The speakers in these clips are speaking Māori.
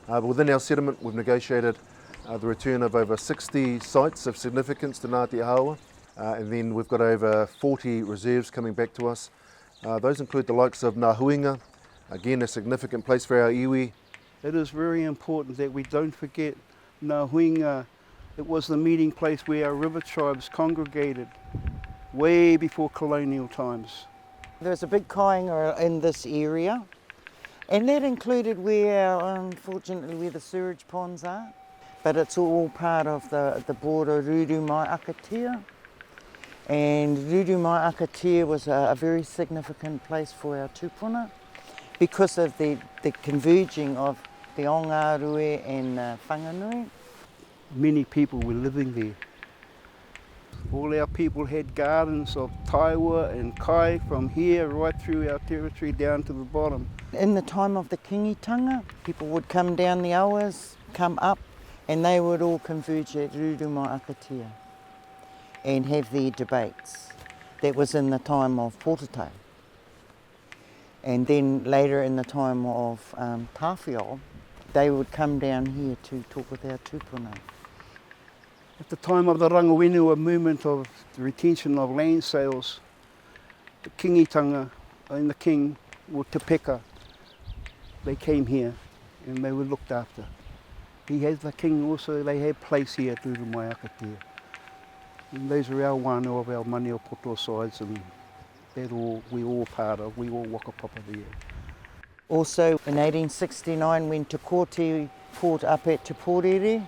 Within our settlement, we've negotiated the return of over 60 sites of significance to Ngāti Hāua, and then we've got over 40 reserves coming back to us. Those include the likes of Ngā Huinga, again a significant place for our iwi. It is very important that we don't forget Ngā Huinga. It was the meeting place where our river tribes congregated way before colonial times. There's a big kāinga in this area, and that included unfortunately, where the sewage ponds are. But it's all part of the border Ruru mai Akatea. And Ruru mai Akatea was a very significant place for our tūpuna because of the converging of the Ongārue and Whanganui. Many people were living there. All our people had gardens of taiwa and kai from here right through our territory down to the bottom. In the time of the kingitanga, people would come down the awas, come up, and they would all converge at Ruru mai Akatea and have their debates. That was in the time of Pōtatau. And then later in the time of Tāwhiao, they would come down here to talk with our tūpuna. At the time of the Rangawenua movement of the retention of land sales, the kingitanga and the king, or Te Peka, they came here and they were looked after. He has the king also, they had place here at Ruru mai Akatea. And those are our wānau of our Manio Poto sides, and that we're all part of, we all whakapapa there. Also in 1869 when Te Kote fought up at Te Porere,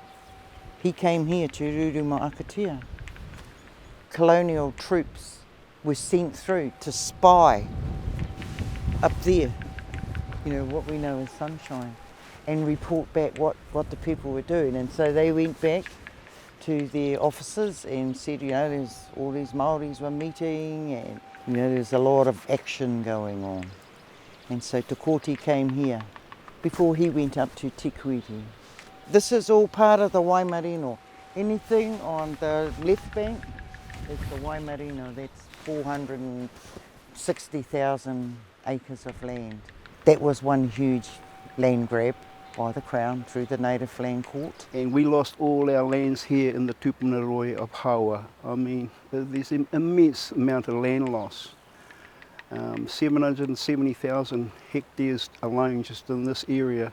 he came here to Ruru mai Akatea. Colonial troops were sent through to spy up there, what we know as sunshine, and report back what the people were doing. And so they went back to their officers and said, there's all these Māoris were meeting, and there's a lot of action going on. And so Te Kote came here before he went up to Te Kuiti. This is all part of the Waimarino. Anything on the left bank is the Waimarino. That's 460,000 acres of land. That was one huge land grab by the Crown through the Native Land Court. And we lost all our lands here in the Tupunaroi of Hāua. I mean, there's an immense amount of land loss. 770,000 hectares alone just in this area,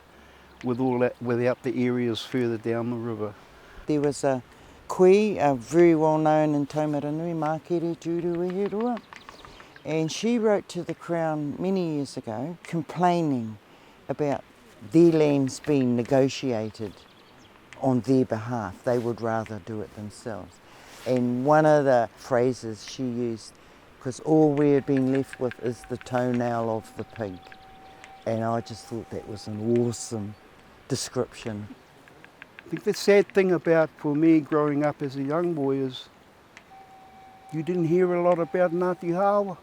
with all that, without the areas further down the river. There was a koe, very well known in Taumaranui, Mākere Turuehirua, and she wrote to the Crown many years ago complaining about their lands being negotiated on their behalf. They would rather do it themselves. And one of the phrases she used, because all we had been left with is the toenail of the pig. And I just thought that was an awesome description. I think the sad thing for me growing up as a young boy is you didn't hear a lot about Ngāti Hāua,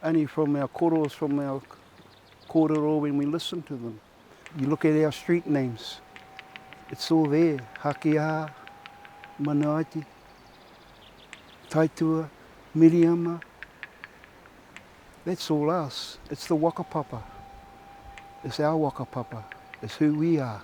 only from our koros, from our kōrero when we listened to them. You look at our street names, it's all there. Hakeaha, Manaiti, Taitua, Miriama. That's all us. It's the whakapapa. It's our whakapapa. It's who we are.